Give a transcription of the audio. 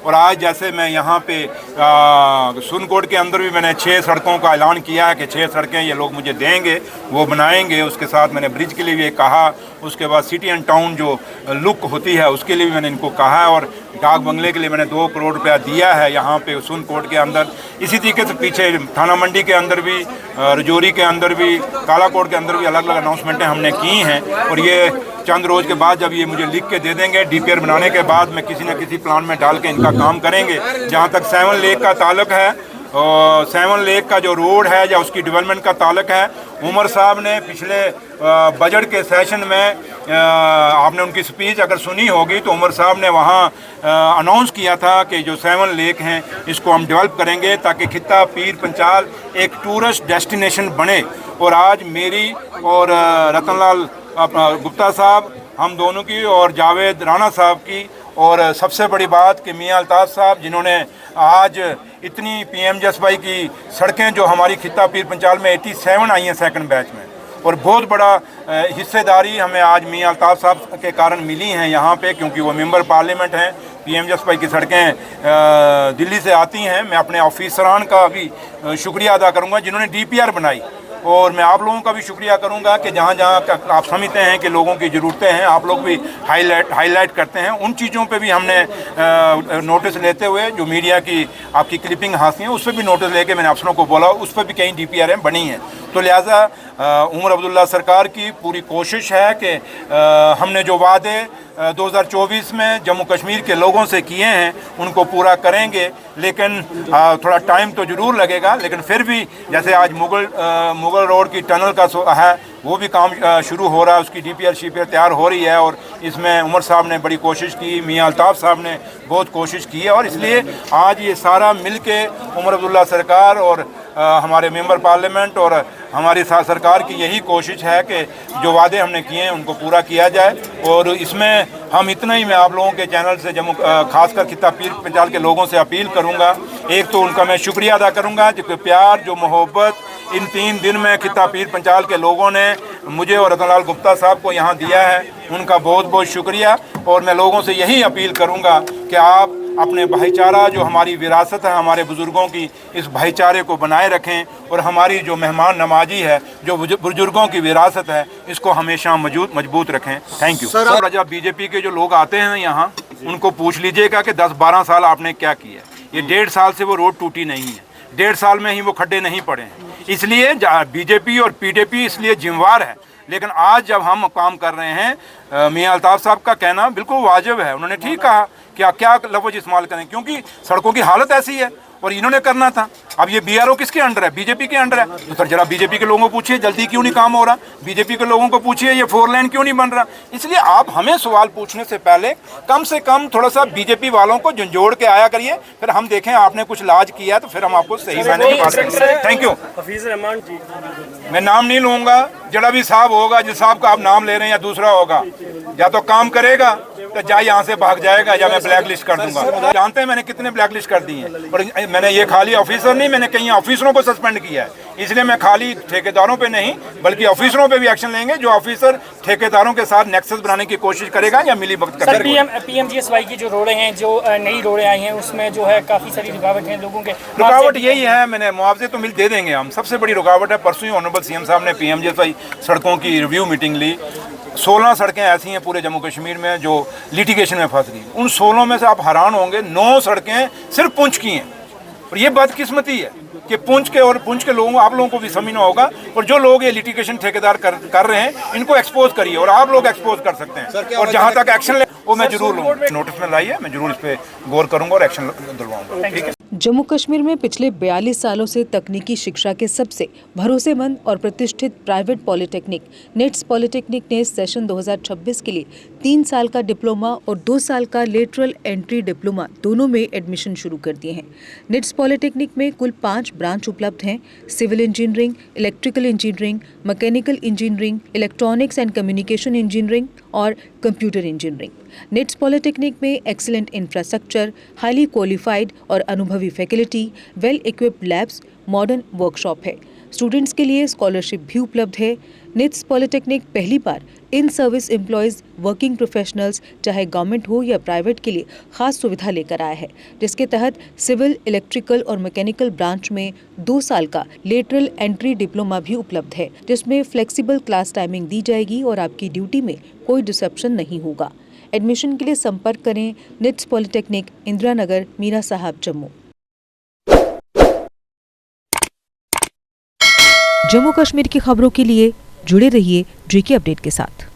और आज जैसे मैं यहाँ पे सुनकोट के अंदर भी मैंने 6 सड़कों का ऐलान किया है कि 6 सड़कें ये लोग मुझे देंगे, वो बनाएंगे। उसके साथ मैंने ब्रिज के लिए भी कहा, उसके बाद सिटी एंड टाउन जो लुक होती है उसके लिए भी मैंने इनको कहा है, और डाक बंगले के लिए मैंने 2 करोड़ रुपया दिया है यहाँ पे सुनकोट के अंदर। इसी तरीके से पीछे थाना मंडी के अंदर भी, रजौरी के अंदर भी, कालाकोट के अंदर भी अलग अलग अनाउंसमेंटें हमने की हैं। और ये चंद रोज़ के बाद जब ये मुझे लिख के दे देंगे, डीपीआर बनाने के बाद मैं किसी न किसी प्लान में डाल के इनका काम करेंगे। जहाँ तक 7 लेक का ताल्लुक है, 7 लेक का जो रोड है या उसकी डेवलपमेंट का ताल्लुक है, उमर साहब ने पिछले बजट के सेशन में आपने उनकी स्पीच अगर सुनी होगी तो उमर साहब ने वहाँ अनाउंस किया था कि जो 7 लेक हैं इसको हम डेवलप करेंगे ताकि खित्ता पीर पंचाल एक टूरिस्ट डेस्टिनेशन बने। और आज मेरी और रतनलाल गुप्ता साहब, हम दोनों की, और जावेद राणा साहब की, और सबसे बड़ी बात कि मियां अल्ताफ़ साहब जिन्होंने आज इतनी पीएमजीएसवाई की सड़कें जो हमारी खित्ता पीर पंचाल में 87 आई हैं सेकंड बैच में, और बहुत बड़ा हिस्सेदारी हमें आज मियां अल्ताफ़ साहब के कारण मिली हैं यहाँ पे, क्योंकि वो मेंबर पार्लियामेंट हैं। पीएमजीएसवाई की सड़कें दिल्ली से आती हैं। मैं अपने ऑफिसरान का भी शुक्रिया अदा करूँगा जिन्होंने डीपीआर बनाई, और मैं आप लोगों का भी शुक्रिया करूंगा कि जहाँ जहाँ आप समझते हैं कि लोगों की ज़रूरतें हैं, आप लोग भी हाईलाइट करते हैं। उन चीज़ों पे भी हमने नोटिस लेते हुए, जो मीडिया की आपकी क्लिपिंग हासिल है उस पर भी नोटिस लेके मैंने अफसरों को बोला, उस पर भी कई डीपीआर बनी हैं। तो लिहाजा उमर अब्दुल्ला सरकार की पूरी कोशिश है कि हमने जो वादे 2024 में जम्मू कश्मीर के लोगों से किए हैं उनको पूरा करेंगे। लेकिन थोड़ा टाइम तो ज़रूर लगेगा, लेकिन फिर भी जैसे आज मुगल रोड की टनल का है वो भी काम शुरू हो रहा है, उसकी डीपीआर शीपीआर तैयार हो रही है, और इसमें उमर साहब ने बड़ी कोशिश की, मियां अल्ताफ़ साहब ने बहुत कोशिश की है। और इसलिए आज ये सारा मिल के उमर अब्दुल्ला सरकार और हमारे मेंबर पार्लियामेंट और हमारी सरकार की यही कोशिश है कि जो वादे हमने किए हैं उनको पूरा किया जाए। और इसमें हम इतना ही मैं आप लोगों के चैनल से खासकर खित्ता पीर पंचाल के लोगों से अपील करूंगा। एक तो उनका मैं शुक्रिया अदा करूंगा जो प्यार, जो मोहब्बत इन 3 दिन में खित्ता पीर पंचाल के लोगों ने मुझे और रतनलाल गुप्ता साहब को यहाँ दिया है, उनका बहुत बहुत शुक्रिया। और मैं लोगों से यही अपील करूँगा कि आप अपने भाईचारा, जो हमारी विरासत है हमारे बुज़ुर्गों की, इस भाईचारे को बनाए रखें, और हमारी जो मेहमान नवाजी है, जो बुज़ुर्गों की विरासत है, इसको हमेशा मजबूत रखें। Thank you sir. जब बीजेपी के जो लोग आते हैं यहाँ, उनको पूछ लीजिएगा कि 10-12 साल आपने क्या किया। ये 1.5 साल से वो रोड टूटी नहीं है, 1.5 साल में ही वो खड्डे नहीं पड़े हैं। इसलिए बीजेपी और पीडीपी इसलिए जिम्मेवार है। लेकिन आज जब हम काम कर रहे हैं, मियां अल्ताफ़ साहब का कहना बिल्कुल वाजिब है, उन्होंने ठीक कहा कि क्या लफ्ज़ इस्तेमाल करें, क्योंकि सड़कों की हालत ऐसी है और इन्होंने करना था। अब ये बीआरओ किसके अंडर है? बीजेपी के अंडर है। तो सर जरा बीजेपी के लोगों को पूछिए जल्दी क्यों नहीं काम हो रहा, बीजेपी के लोगों को पूछिए ये 4 लेन क्यों नहीं बन रहा। इसलिए आप हमें सवाल पूछने से पहले कम से कम थोड़ा सा बीजेपी वालों को झंझोड़ के आया करिए, फिर हम देखें आपने कुछ लाज किया तो फिर हम आपको सही मायने में बात करेंगे। Thank you. हफीज रहमान जी, मैं नाम नहीं लूँगा, जरा भी साहब होगा, जिस साहब का आप नाम ले रहे हैं या दूसरा होगा, या तो काम करेगा तो जा यहाँ से भाग जाएगा, या मैं ब्लैक लिस्ट कर दूंगा। जानते हैं मैंने कितने ब्लैक लिस्ट कर दी हैं, और मैंने ये खाली ऑफिसर नहीं, मैंने कई ऑफिसरों को सस्पेंड किया है। इसलिए मैं खाली ठेकेदारों पे नहीं बल्कि ऑफिसरों पे भी एक्शन लेंगे, जो ऑफिसर ठेकेदारों के साथ नेक्सस बनाने की कोशिश करेगा या मिली भगत करेगा। पीएमजीएसवाई की जो रोडें हैं, जो नई रोडें आई हैं, उसमें जो है काफ़ी सारी रुकावट है लोगों के। रुकावट यही है, मैंने मुआवजे तो मिल दे देंगे हम। सबसे बड़ी रुकावट है, परसों ही ऑनरेबल सीएम साहब ने पीएमजीएसवाई सड़कों की रिव्यू मीटिंग ली। 16 सड़कें ऐसी हैं पूरे जम्मू कश्मीर में जो लिटिगेशन में फंस गई। उन 16 में से आप हैरान होंगे 9 सड़कें सिर्फ पुंछ की हैं। और ये बदकिस्मती है कि पुंछ के लोगों, आप लोगों को भी समझना होगा, और जो लोग ये लिटिगेशन ठेकेदार कर रहे हैं इनको एक्सपोज करिए, और आप लोग एक्सपोज कर सकते हैं। और जहाँ तक एक्शन ले वो मैं जरूर लूँगा, नोटिस में लाइए, मैं जरूर इस पर गौर करूँगा और एक्शन दिलवाऊंगा। ठीक है। जम्मू कश्मीर में पिछले 42 सालों से तकनीकी शिक्षा के सबसे भरोसेमंद और प्रतिष्ठित प्राइवेट पॉलिटेक्निक निट्स पॉलिटेक्निक ने सेशन 2026 के लिए 3 साल का डिप्लोमा और 2 साल का लेटरल एंट्री डिप्लोमा दोनों में एडमिशन शुरू कर दिए हैं। निट्स पॉलिटेक्निक में कुल 5 ब्रांच उपलब्ध हैं: civil engineering, electrical engineering, mechanical engineering, electronics and communication engineering और कंप्यूटर इंजीनियरिंग। निट्स पॉलिटेक्निक में एक्सीलेंट इंफ्रास्ट्रक्चर, हाईली क्वालिफाइड और अनुभवी faculty, well equipped labs, modern workshop है। स्टूडेंट्स के लिए स्कॉलरशिप भी उपलब्ध है। निट्स पॉलिटेक्निक पहली बार in service employees working professionals चाहे गवर्नमेंट हो या प्राइवेट के लिए खास सुविधा लेकर आया है, जिसके तहत सिविल, इलेक्ट्रिकल और मैकेनिकल ब्रांच में 2 साल का लेटरल एंट्री डिप्लोमा भी उपलब्ध है, जिसमें फ्लेक्सिबल क्लास टाइमिंग दी जाएगी और आपकी ड्यूटी में कोई डिसरप्शन नहीं होगा। एडमिशन के लिए संपर्क करें निट्स पॉलिटेक्निक, इंदिरा नगर, मीरा साहब, जम्मू। जम्मू कश्मीर की खबरों के लिए जुड़े रहिए JK अपडेट के साथ।